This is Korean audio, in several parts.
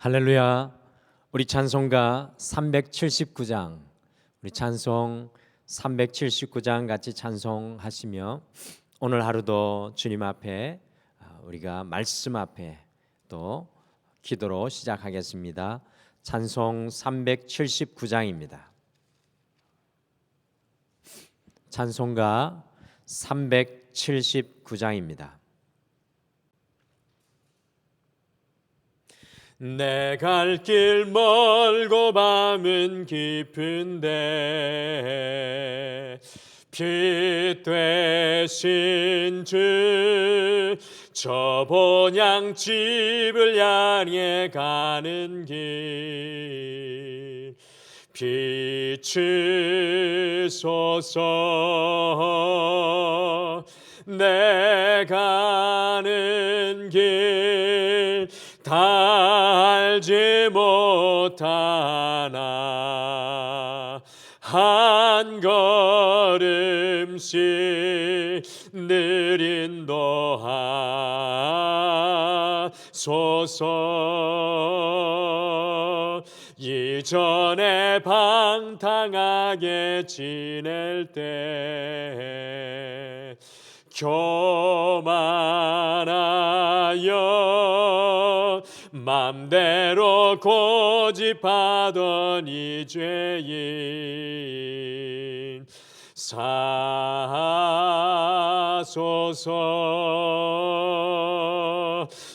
할렐루야. 우리 찬송가 379장, 우리 찬송 379장 같이 찬송하시며 오늘 하루도 주님 앞에 우리가 말씀 앞에 또 기도로 시작하겠습니다. 찬송 379장입니다. 찬송가 379장입니다. 내 갈 길 멀고 밤은 깊은데 빛 되신 주 저 본향집을 향해 가는 길 비추소서. 내 가는 길 다 알지 못하나 한 걸음씩 늘 인도하소서. 이전에 방탕하게 지낼 때 교만하여 맘대로 고집하던 이 죄인 사소서.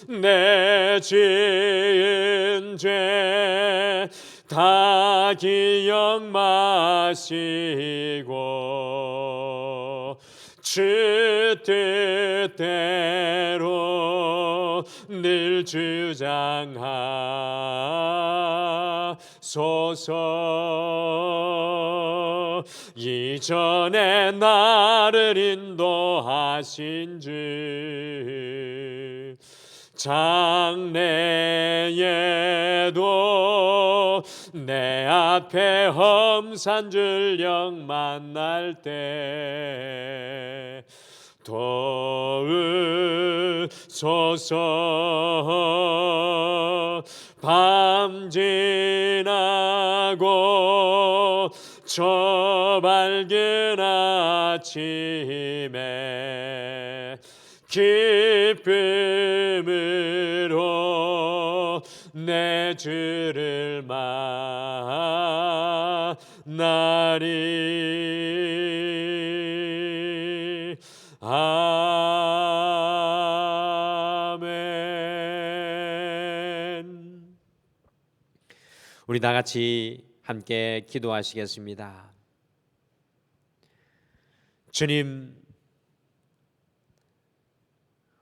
내 지은 죄 다 기억 마시고 주 뜻대로 늘 주장하소서. 이전에 나를 인도하신 주 장래에도 내 앞에 험산 줄령 만날 때 도우소서. 밤 지나고 저 밝은 아침에 기쁨으로 내 주를 만나리. 아멘. 우리 다 같이 함께 기도하시겠습니다. 주님,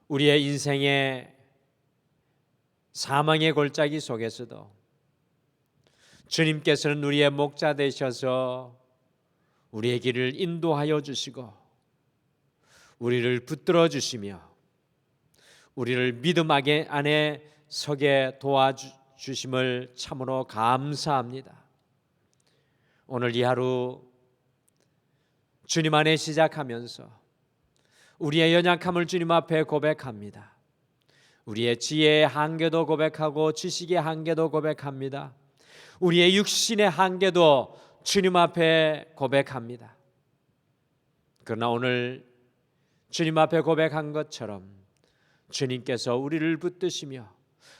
우리의 인생의 사망의 골짜기 속에서도 주님께서는 우리의 목자 되셔서 우리의 길을 인도하여 주시고 우리를 붙들어 주시며 우리를 믿음 안에 서게 도와주심을 참으로 감사합니다. 오늘 이 하루 주님 안에 시작하면서 우리의 연약함을 주님 앞에 고백합니다. 우리의 지혜의 한계도 고백하고 지식의 한계도 고백합니다. 우리의 육신의 한계도 주님 앞에 고백합니다. 그러나 오늘 주님 앞에 고백한 것처럼 주님께서 우리를 붙드시며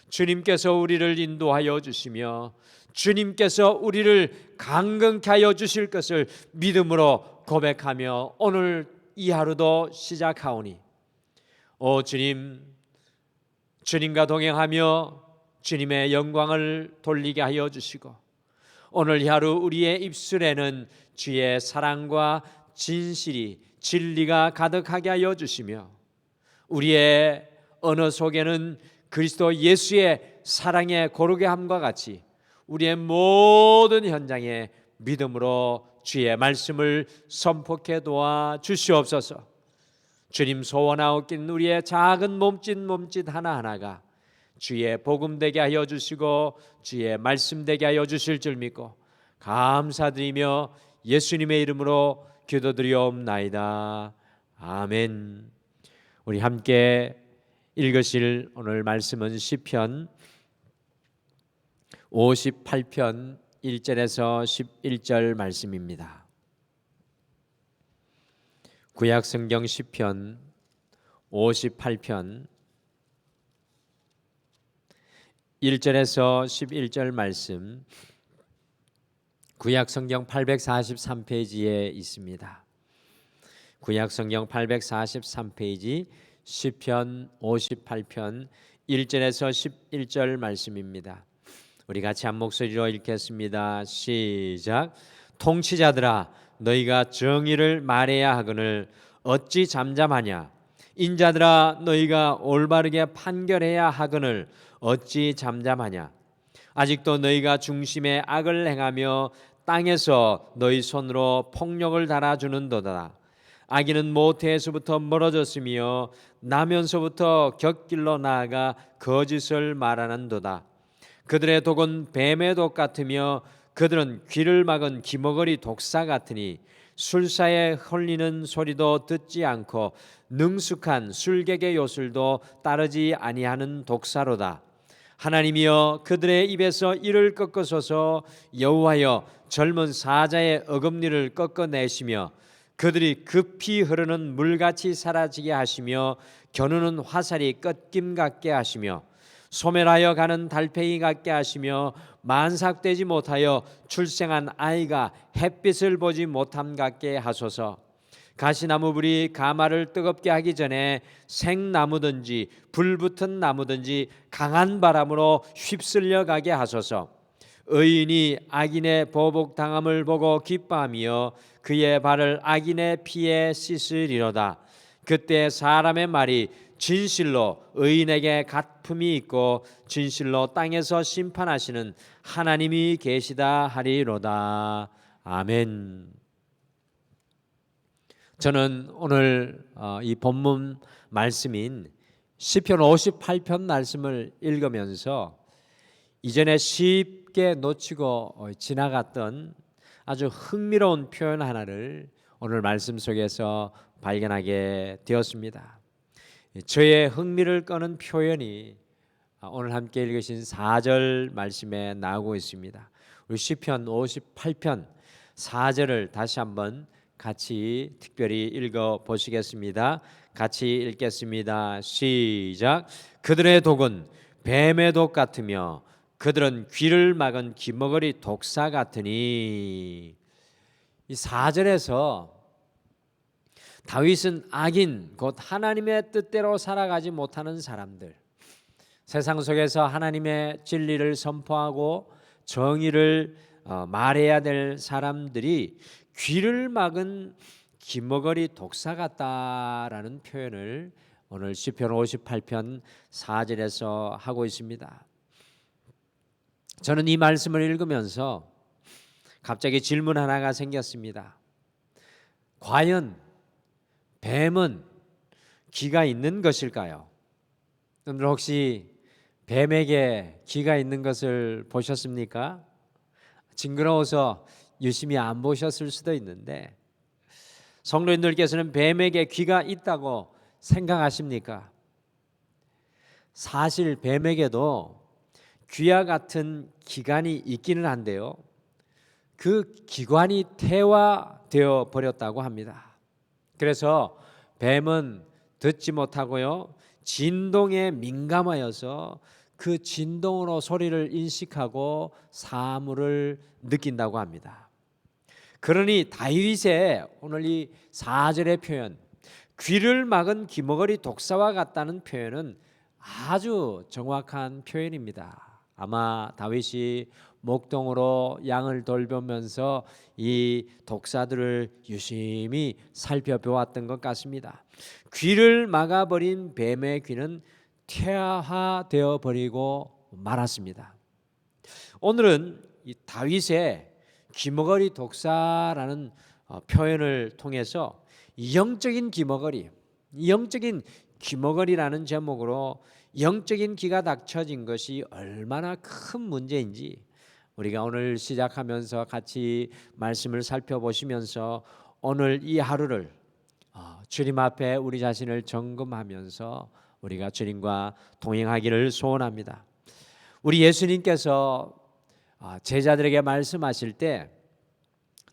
주님께서 우리를 인도하여 주시며 주님께서 우리를 강건케 하여 주실 것을 믿음으로 고백하며 오늘 이 하루도 시작하오니 오 주님, 주님과 동행하며 주님의 영광을 돌리게 하여 주시고 오늘 이 하루 우리의 입술에는 주의 사랑과 진실이 진리가 가득하게 하여 주시며 우리의 언어 속에는 그리스도 예수의 사랑의 고르게 함과 같이 우리의 모든 현장에 믿음으로 주의 말씀을 선포케 도와 주시옵소서. 주님 소원하옵긴 우리의 작은 몸짓 하나하나가 주의 복음 되게 하여 주시고 주의 말씀 되게 하여 주실 줄 믿고 감사드리며 예수님의 이름으로 기도드리옵나이다. 아멘. 우리 함께 읽으실 오늘 말씀은 시편 58편 1절에서 11절 말씀입니다. 구약성경 시편 58편 1절에서 11절 말씀, 구약성경 843페이지에 있습니다. 구약성경 843페이지 시편 58편 1절에서 11절 말씀입니다. 우리 같이 한 목소리로 읽겠습니다. 시작. 통치자들아, 너희가 정의를 말해야 하거늘 어찌 잠잠하냐? 인자들아, 너희가 올바르게 판결해야 하거늘 어찌 잠잠하냐? 아직도 너희가 중심에 악을 행하며 땅에서 너희 손으로 폭력을 달아주는도다. 악인은 모태에서부터 멀어졌으며 나면서부터 곁길로 나아가 거짓을 말하는도다. 그들의 독은 뱀의 독 같으며 그들은 귀를 막은 기머거리 독사 같으니 술사에 헐리는 소리도 듣지 않고 능숙한 술객의 요술도 따르지 아니하는 독사로다. 하나님이여, 그들의 입에서 이를 꺾으소서. 여호와여, 젊은 사자의 어금니를 꺾어내시며 그들이 급히 흐르는 물같이 사라지게 하시며 겨누는 화살이 꺾임 같게 하시며 소멸하여 가는 달팽이 같게 하시며 만삭되지 못하여 출생한 아이가 햇빛을 보지 못함 같게 하소서. 가시나무 불이 가마를 뜨겁게 하기 전에 생나무든지 불붙은 나무든지 강한 바람으로 휩쓸려 가게 하소서. 의인이 악인의 보복당함을 보고 기뻐하며 그의 발을 악인의 피에 씻으리로다. 그때 사람의 말이 진실로 의인에게 갚음이 있고 진실로 땅에서 심판하시는 하나님이 계시다 하리로다. 아멘. 저는 오늘 이 본문 말씀인 시편 58편 말씀을 읽으면서 이전에 쉽게 놓치고 지나갔던 아주 흥미로운 표현 하나를 오늘 말씀 속에서 발견하게 되었습니다. 저의 흥미를 끄는 표현이 오늘 함께 읽으신 4절 말씀에 나오고 있습니다. 우리 시편 58편 4절을 다시 한번 같이 특별히 읽어 보시겠습니다. 같이 읽겠습니다. 시작. 그들의 독은 뱀의 독 같으며 그들은 귀를 막은 기머거리 독사 같으니. 이 4절에서 다윗은 악인, 곧 하나님의 뜻대로 살아가지 못하는 사람들, 세상 속에서 하나님의 진리를 선포하고 정의를 말해야 될 사람들이 귀를 막은 기머거리 독사 같다라는 표현을 오늘 시편 58편 4절에서 하고 있습니다. 저는 이 말씀을 읽으면서 갑자기 질문 하나가 생겼습니다. 과연 뱀은 귀가 있는 것일까요? 여러분들 혹시 뱀에게 귀가 있는 것을 보셨습니까? 징그러워서 유심히 안 보셨을 수도 있는데 성도님들께서는 뱀에게 귀가 있다고 생각하십니까? 사실 뱀에게도 귀와 같은 기관이 있기는 한데요, 그 기관이 퇴화되어 버렸다고 합니다. 그래서 뱀은 듣지 못하고요, 진동에 민감하여서 그 진동으로 소리를 인식하고 사물을 느낀다고 합니다. 그러니 다윗의 오늘 이 4절의 표현, 귀를 막은 기머거리 독사와 같다는 표현은 아주 정확한 표현입니다. 아마 다윗이 목동으로 양을 돌보면서 이 독사들을 유심히 살펴보았던 것 같습니다. 귀를 막아버린 뱀의 귀는 퇴화되어 버리고 말았습니다. 오늘은 이 다윗의 귀머거리 독사라는 표현을 통해서 영적인 귀머거리라는 제목으로 영적인 귀가 닥쳐진 것이 얼마나 큰 문제인지 우리가 오늘 시작하면서 같이 말씀을 살펴보시면서 오늘 이 하루를 주님 앞에 우리 자신을 점검하면서 우리가 주님과 동행하기를 소원합니다. 우리 예수님께서 제자들에게 말씀하실 때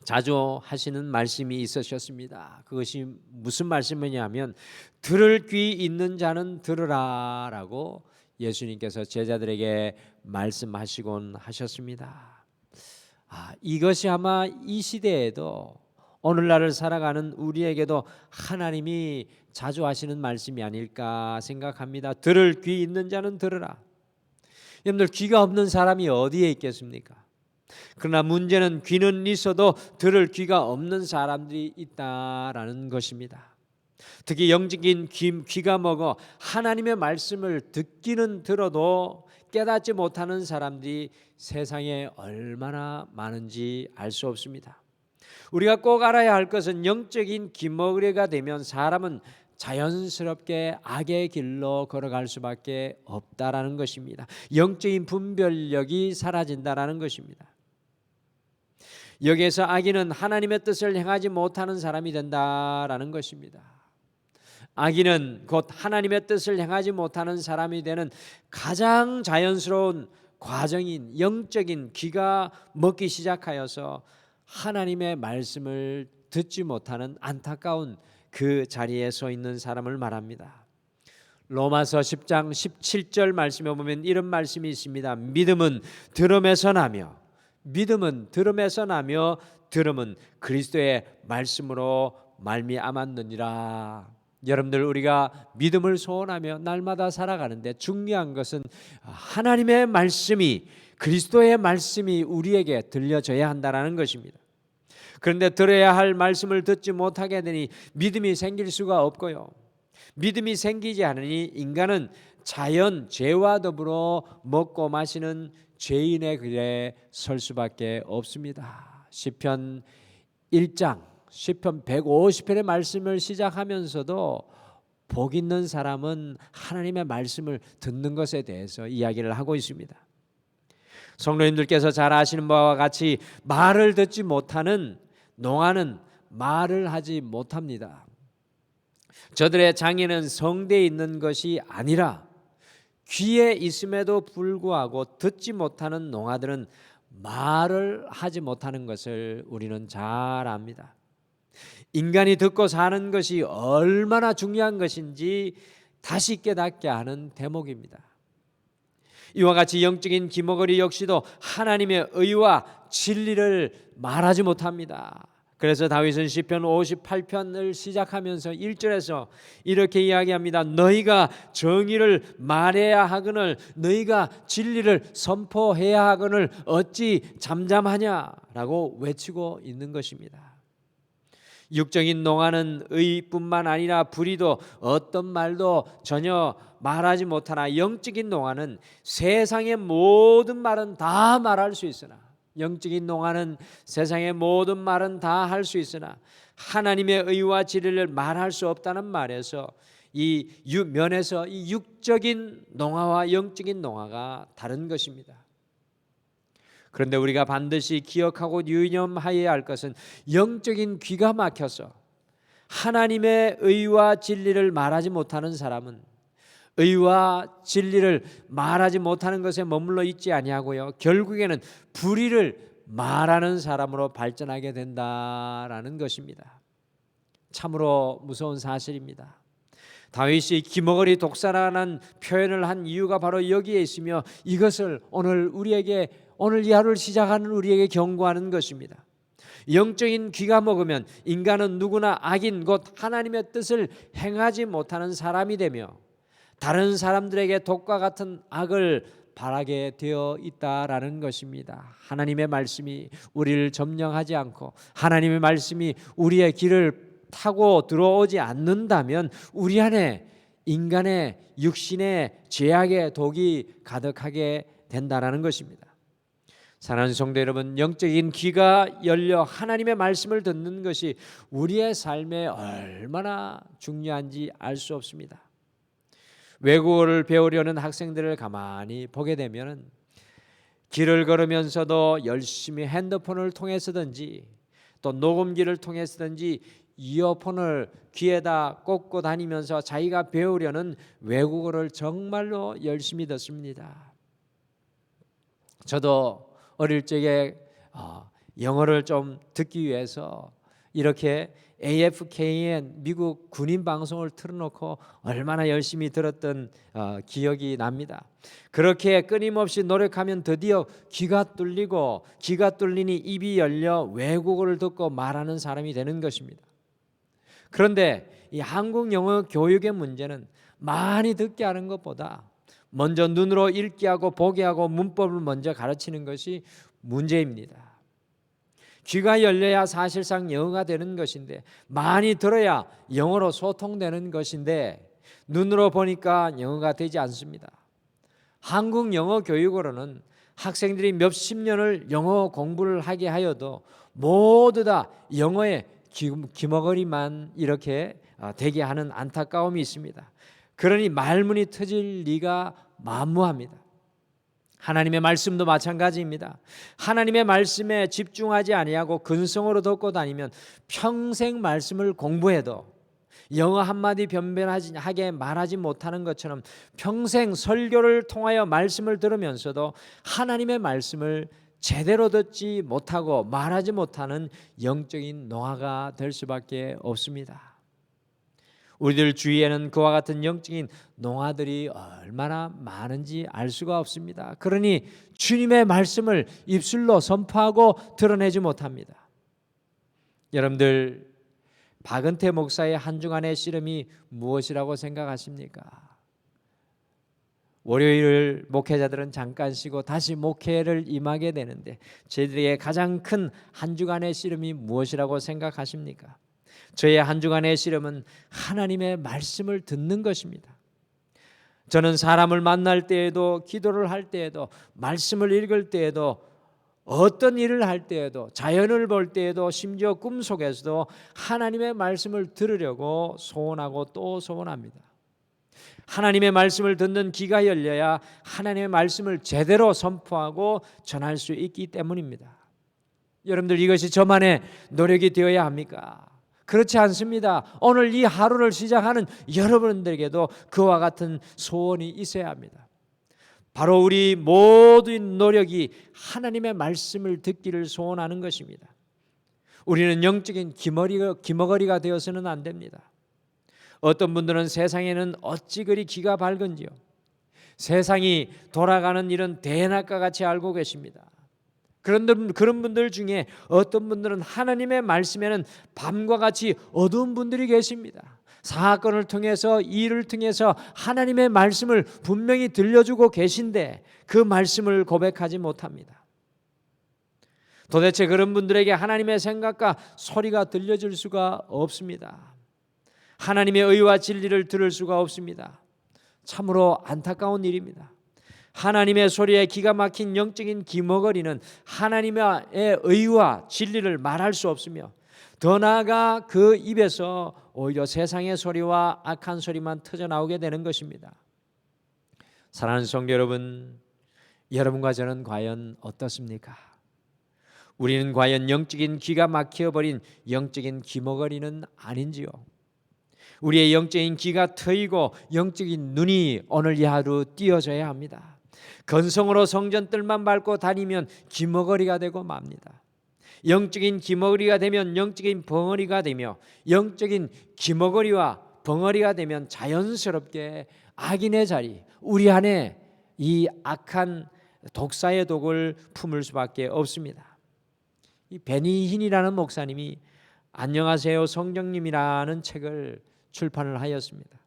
자주 하시는 말씀이 있으셨습니다. 그것이 무슨 말씀이냐면 들을 귀 있는 자는 들으라라고 예수님께서 제자들에게 말씀하시곤 하셨습니다. 이것이 아마 이 시대에도 오늘날을 살아가는 우리에게도 하나님이 자주 하시는 말씀이 아닐까 생각합니다. 들을 귀 있는 자는 들으라. 여러분들, 귀가 없는 사람이 어디에 있겠습니까? 그러나 문제는 귀는 있어도 들을 귀가 없는 사람들이 있다라는 것입니다. 특히 영적인 귀가 먹어 하나님의 말씀을 듣기는 들어도 깨닫지 못하는 사람들이 세상에 얼마나 많은지 알 수 없습니다. 우리가 꼭 알아야 할 것은 영적인 귀머거리가 되면 사람은 자연스럽게 악의 길로 걸어갈 수밖에 없다라는 것입니다. 영적인 분별력이 사라진다라는 것입니다. 여기에서 악인은 하나님의 뜻을 행하지 못하는 사람이 된다라는 것입니다. 악인은 곧 하나님의 뜻을 행하지 못하는 사람이 되는 가장 자연스러운 과정인 영적인 귀가 먹기 시작하여서 하나님의 말씀을 듣지 못하는 안타까운 그 자리에 서 있는 사람을 말합니다. 로마서 10장 17절 말씀에 보면 이런 말씀이 있습니다. 믿음은 들음에서 나며 들음은 그리스도의 말씀으로 말미암았느니라. 여러분들, 우리가 믿음을 소원하며 날마다 살아가는데 중요한 것은 하나님의 말씀이, 그리스도의 말씀이 우리에게 들려져야 한다는 것입니다. 그런데 들어야 할 말씀을 듣지 못하게 되니 믿음이 생길 수가 없고요. 믿음이 생기지 않으니 인간은 자연 죄와 더불어 먹고 마시는 죄인의 길에 설 수밖에 없습니다. 시편 1장 시편 150편의 말씀을 시작하면서도 복 있는 사람은 하나님의 말씀을 듣는 것에 대해서 이야기를 하고 있습니다. 성도님들께서 잘 아시는 바와 같이 말을 듣지 못하는 농아는 말을 하지 못합니다. 저들의 장애는 성대에 있는 것이 아니라 귀에 있음에도 불구하고 듣지 못하는 농아들은 말을 하지 못하는 것을 우리는 잘 압니다. 인간이 듣고 사는 것이 얼마나 중요한 것인지 다시 깨닫게 하는 대목입니다. 이와 같이 영적인 귀머거리 역시도 하나님의 의와 진리를 말하지 못합니다. 그래서 다윗은 시편 58편을 시작하면서 1절에서 이렇게 이야기합니다. 너희가 정의를 말해야 하거늘 너희가 진리를 선포해야 하거늘 어찌 잠잠하냐라고 외치고 있는 것입니다. 육적인 농아는 의뿐만 아니라 불의도 어떤 말도 전혀 말하지 못하나 영적인 농아는 세상의 모든 말은 다 말할 수 있으나 영적인 농아는 세상의 모든 말은 다 할 수 있으나 하나님의 의와 진리를 말할 수 없다는 말에서 이 면에서 이 육적인 농아와 영적인 농아가 다른 것입니다. 그런데 우리가 반드시 기억하고 유념하여야 할 것은 영적인 귀가 막혀서 하나님의 의와 진리를 말하지 못하는 사람은 의와 진리를 말하지 못하는 것에 머물러 있지 아니하고요, 결국에는 불의를 말하는 사람으로 발전하게 된다라는 것입니다. 참으로 무서운 사실입니다. 다윗이 귀머거리 독사라는 표현을 한 이유가 바로 여기에 있으며 이것을 오늘 이 하루를 시작하는 우리에게 경고하는 것입니다. 영적인 귀가 먹으면 인간은 누구나 악인 곧 하나님의 뜻을 행하지 못하는 사람이 되며 다른 사람들에게 독과 같은 악을 바라게 되어 있다라는 것입니다. 하나님의 말씀이 우리를 점령하지 않고 하나님의 말씀이 우리의 길을 타고 들어오지 않는다면 우리 안에 인간의 육신의 죄악의 독이 가득하게 된다라는 것입니다. 사랑하는 성도 여러분, 영적인 귀가 열려 하나님의 말씀을 듣는 것이 우리의 삶에 얼마나 중요한지 알 수 없습니다. 외국어를 배우려는 학생들을 가만히 보게 되면 길을 걸으면서도 열심히 핸드폰을 통해서든지 또 녹음기를 통해서든지 이어폰을 귀에다 꽂고 다니면서 자기가 배우려는 외국어를 정말로 열심히 듣습니다. 저도 어릴 적에 영어를 좀 듣기 위해서 이렇게 AFKN 미국 군인 방송을 틀어놓고 얼마나 열심히 들었던 기억이 납니다. 그렇게 끊임없이 노력하면 드디어 귀가 뚫리고, 귀가 뚫리니 입이 열려 외국어를 듣고 말하는 사람이 되는 것입니다. 그런데 이 한국 영어 교육의 문제는 많이 듣게 하는 것보다 먼저 눈으로 읽게 하고 보게 하고 문법을 먼저 가르치는 것이 문제입니다. 귀가 열려야 사실상 영어가 되는 것인데, 많이 들어야 영어로 소통되는 것인데, 눈으로 보니까 영어가 되지 않습니다. 한국 영어 교육으로는 학생들이 몇십 년을 영어 공부를 하게 하여도 모두 다 영어의 귀머거리만 이렇게 되게 하는 안타까움이 있습니다. 그러니 말문이 터질 리가 만무합니다. 하나님의 말씀도 마찬가지입니다. 하나님의 말씀에 집중하지 아니하고 근성으로 듣고 다니면 평생 말씀을 공부해도 영어 한마디 변변하게 말하지 못하는 것처럼 평생 설교를 통하여 말씀을 들으면서도 하나님의 말씀을 제대로 듣지 못하고 말하지 못하는 영적인 노화가 될 수밖에 없습니다. 우리들 주위에는 그와 같은 영적인 농아들이 얼마나 많은지 알 수가 없습니다. 그러니 주님의 말씀을 입술로 선포하고 드러내지 못합니다. 여러분들, 박은태 목사의 한 주간의 씨름이 무엇이라고 생각하십니까? 월요일을 목회자들은 잠깐 쉬고 다시 목회를 임하게 되는데, 저희들의 가장 큰 한 주간의 씨름이 무엇이라고 생각하십니까? 저의 한 주간의 씨름은 하나님의 말씀을 듣는 것입니다. 저는 사람을 만날 때에도, 기도를 할 때에도, 말씀을 읽을 때에도, 어떤 일을 할 때에도, 자연을 볼 때에도, 심지어 꿈속에서도 하나님의 말씀을 들으려고 소원하고 또 소원합니다. 하나님의 말씀을 듣는 귀가 열려야 하나님의 말씀을 제대로 선포하고 전할 수 있기 때문입니다. 여러분들, 이것이 저만의 노력이 되어야 합니까? 그렇지 않습니다. 오늘 이 하루를 시작하는 여러분들에게도 그와 같은 소원이 있어야 합니다. 바로 우리 모두의 노력이 하나님의 말씀을 듣기를 소원하는 것입니다. 우리는 영적인 기머거리가 되어서는 안 됩니다. 어떤 분들은 세상에는 어찌 그리 귀가 밝은지요, 세상이 돌아가는 일은 대낮과 같이 알고 계십니다. 그런 분들 중에 어떤 분들은 하나님의 말씀에는 밤과 같이 어두운 분들이 계십니다. 사건을 통해서, 일을 통해서 하나님의 말씀을 분명히 들려주고 계신데 그 말씀을 고백하지 못합니다. 도대체 그런 분들에게 하나님의 생각과 소리가 들려줄 수가 없습니다. 하나님의 의와 진리를 들을 수가 없습니다. 참으로 안타까운 일입니다. 하나님의 소리에 기가 막힌 영적인 기머거리는 하나님의 의와 진리를 말할 수 없으며, 더 나아가 그 입에서 오히려 세상의 소리와 악한 소리만 터져나오게 되는 것입니다. 사랑하는 성도 여러분, 여러분과 저는 과연 어떻습니까? 우리는 과연 영적인 귀가 막혀버린 영적인 기머거리는 아닌지요? 우리의 영적인 귀가 트이고 영적인 눈이 오늘 이 하루 띄어져야 합니다. 건성으로 성전뜰만 밟고 다니면 기머거리가 되고 맙니다. 영적인 기머거리가 되면 영적인 벙어리가 되며, 영적인 기머거리와 벙어리가 되면 자연스럽게 악인의 자리, 우리 안에 이 악한 독사의 독을 품을 수밖에 없습니다. 이 베니힌이라는 목사님이 안녕하세요 성령님이라는 책을 출판을 하였습니다.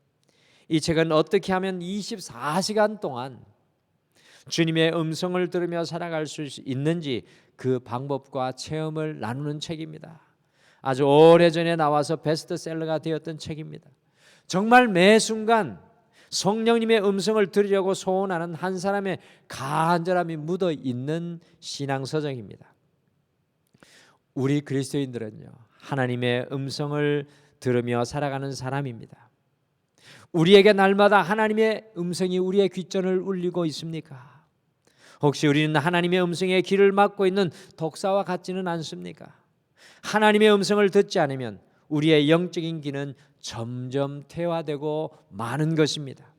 이 책은 어떻게 하면 24시간 동안 주님의 음성을 들으며 살아갈 수 있는지 그 방법과 체험을 나누는 책입니다. 아주 오래전에 나와서 베스트셀러가 되었던 책입니다. 정말 매 순간 성령님의 음성을 들으려고 소원하는 한 사람의 간절함이 묻어 있는 신앙서적입니다. 우리 그리스도인들은요, 하나님의 음성을 들으며 살아가는 사람입니다. 우리에게 날마다 하나님의 음성이 우리의 귓전을 울리고 있습니까? 혹시 우리는 하나님의 음성에 귀를 막고 있는 독사와 같지는 않습니까? 하나님의 음성을 듣지 않으면 우리의 영적인 귀는 점점 퇴화되고 마는 것입니다.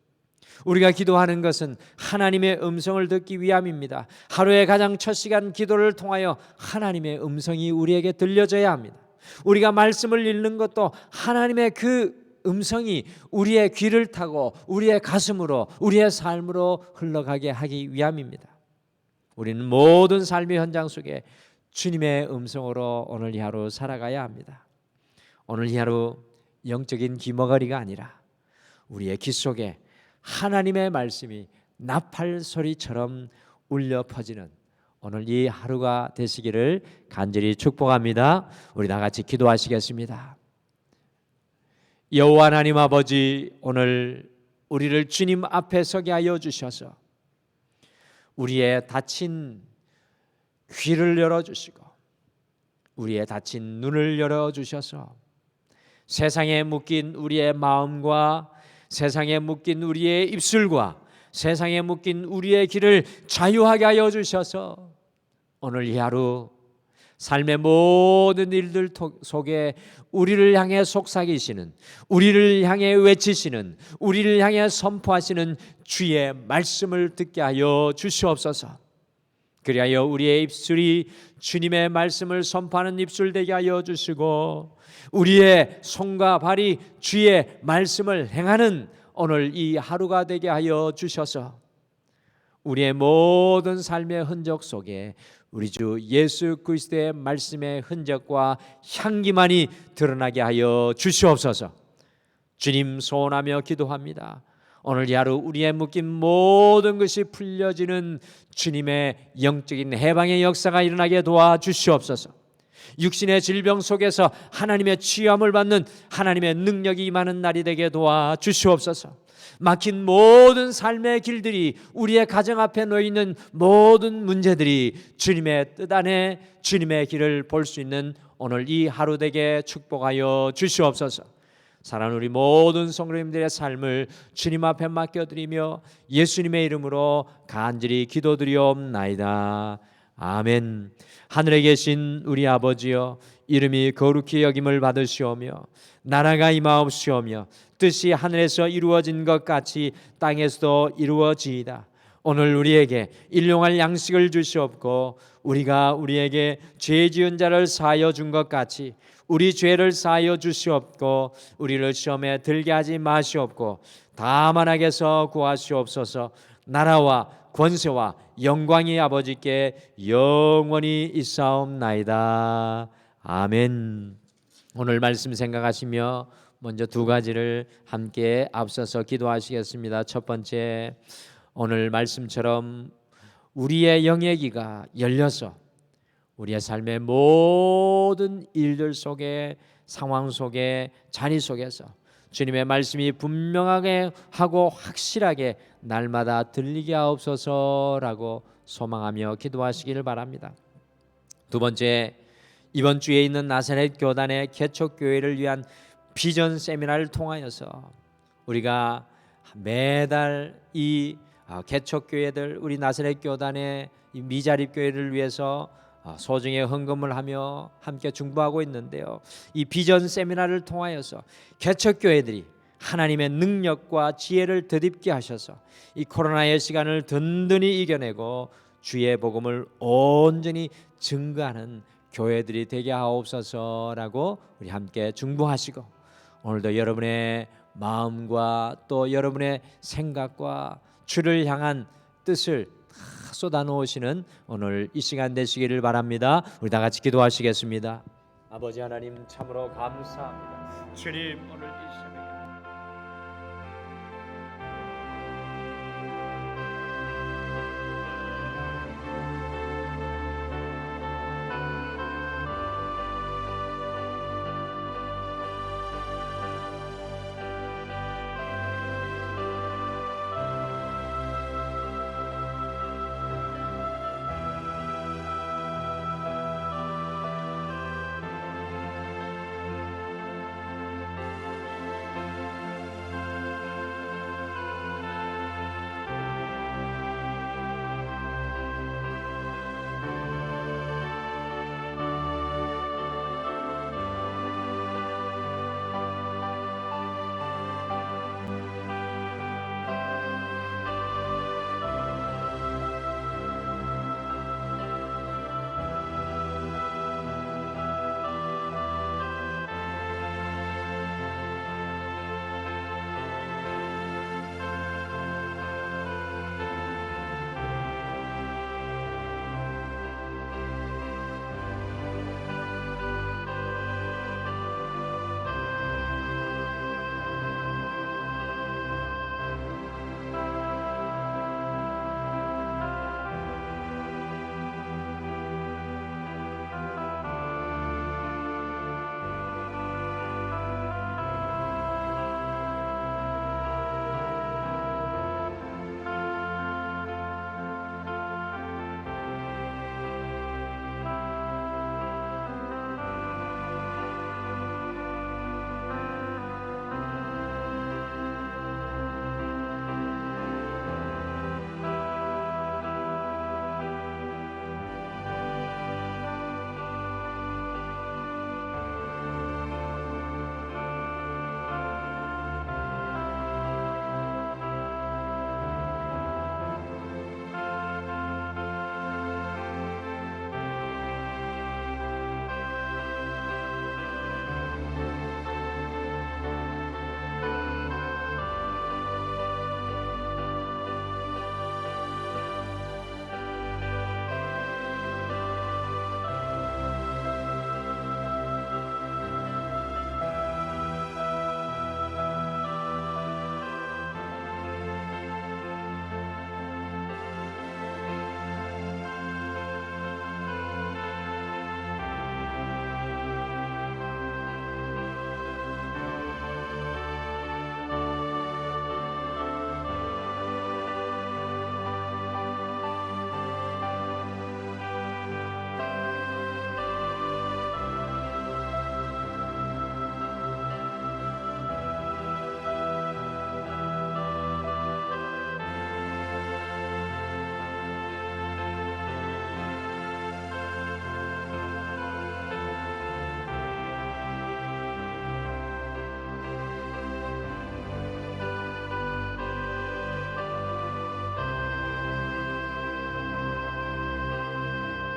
우리가 기도하는 것은 하나님의 음성을 듣기 위함입니다. 하루의 가장 첫 시간 기도를 통하여 하나님의 음성이 우리에게 들려져야 합니다. 우리가 말씀을 읽는 것도 하나님의 그 음성이 우리의 귀를 타고 우리의 가슴으로, 우리의 삶으로 흘러가게 하기 위함입니다. 우리는 모든 삶의 현장 속에 주님의 음성으로 오늘 이 하루 살아가야 합니다. 오늘 이 하루 영적인 귀머거리가 아니라 우리의 귀 속에 하나님의 말씀이 나팔 소리처럼 울려 퍼지는 오늘 이 하루가 되시기를 간절히 축복합니다. 우리 다 같이 기도하시겠습니다. 여호와 하나님 아버지, 오늘 우리를 주님 앞에 서게 하여 주셔서 우리의 닫힌 귀를 열어주시고 우리의 닫힌 눈을 열어주셔서 세상에 묶인 우리의 마음과 세상에 묶인 우리의 입술과 세상에 묶인 우리의 귀를 자유하게 하여 주셔서 오늘 이 하루 삶의 모든 일들 속에 우리를 향해 속삭이시는, 우리를 향해 외치시는, 우리를 향해 선포하시는 주의 말씀을 듣게 하여 주시옵소서. 그리하여 우리의 입술이 주님의 말씀을 선포하는 입술 되게 하여 주시고 우리의 손과 발이 주의 말씀을 행하는 오늘 이 하루가 되게 하여 주셔서 우리의 모든 삶의 흔적 속에 우리 주 예수 그리스도의 말씀의 흔적과 향기만이 드러나게 하여 주시옵소서. 주님 소원하며 기도합니다. 오늘 이 하루 우리의 묶인 모든 것이 풀려지는 주님의 영적인 해방의 역사가 일어나게 도와주시옵소서. 육신의 질병 속에서 하나님의 치유함을 받는 하나님의 능력이 임하는 날이 되게 도와주시옵소서. 막힌 모든 삶의 길들이, 우리의 가정 앞에 놓여있는 모든 문제들이 주님의 뜻 안에 주님의 길을 볼 수 있는 오늘 이 하루 되게 축복하여 주시옵소서. 사랑하는 우리 모든 성도님들의 삶을 주님 앞에 맡겨드리며 예수님의 이름으로 간절히 기도드리옵나이다. 아멘. 하늘에 계신 우리 아버지여, 이름이 거룩히 여김을 받으시오며 나라가 임하옵시오며 뜻이 하늘에서 이루어진 것 같이 땅에서도 이루어지이다. 오늘 우리에게 일용할 양식을 주시옵고 우리가 우리에게 죄 지은 자를 사하여 준 것 같이 우리 죄를 사하여 주시옵고 우리를 시험에 들게 하지 마시옵고 다만 악에서 구하시옵소서. 나라와 권세와 영광이 아버지께 영원히 있사옵나이다. 아멘. 오늘 말씀 생각하시며 먼저 두 가지를 함께 앞서서 기도하시겠습니다. 첫 번째, 오늘 말씀처럼 우리의 영의 귀가 열려서 우리의 삶의 모든 일들 속에, 상황 속에, 자리 속에서 주님의 말씀이 분명하게 하고 확실하게 날마다 들리게 하옵소서라고 소망하며 기도하시기를 바랍니다. 두 번째, 이번 주에 있는 나사렛 교단의 개척교회를 위한 비전 세미나를 통하여서 우리가 매달 이 개척교회들, 우리 나사렛 교단의 이 미자립 교회를 위해서 소정의 헌금을 하며 함께 중보하고 있는데요. 이 비전 세미나를 통하여서 개척교회들이 하나님의 능력과 지혜를 덧입게 하셔서 이 코로나의 시간을 든든히 이겨내고 주의 복음을 온전히 증거하는 교회들이 되게 하옵소서라고 우리 함께 중보하시고 오늘도 여러분의 마음과 또 여러분의 생각과 주를 향한 뜻을 다 쏟아놓으시는 오늘 이 시간 되시기를 바랍니다. 우리 다 같이 기도하시겠습니다. 아버지 하나님, 참으로 감사합니다. 주님, 오늘 이 시간